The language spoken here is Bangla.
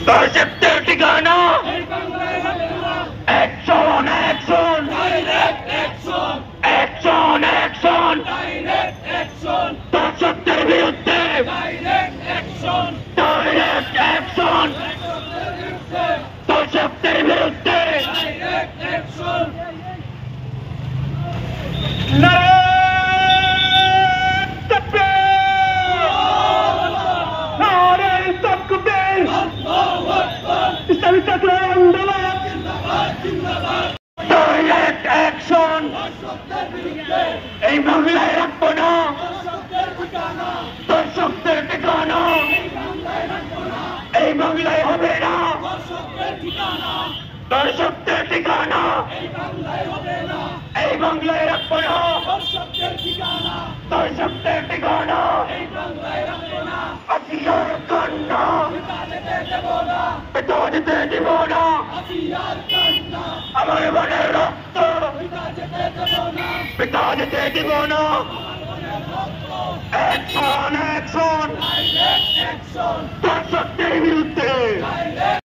দর্শকদের ঠিকানা অ্যাকশন অ্যাকশন অ্যাকশন অ্যাকশন দর্শকদের বিরুদ্ধে ডাইরেক্ট অ্যাকশন দর্শকদের বিরুদ্ধে ইসলামী ছাত্র আন্দোলন ডাইরেক্ট অ্যাকশন এই বাংলায় রাখবো না দর্শকদের ঠিকানা এই বাংলায় হবে না দর্শকদের ঠিকানা এই বাংলায় রাখবো না দর্শকদের ঠিকানা আসিয়ার কান্না পিতা যেতে দিব না আমার মনের রক্ত পিতা যেতে দিব না অ্যাকশন অ্যাকশন দর্শকদের বিরুদ্ধে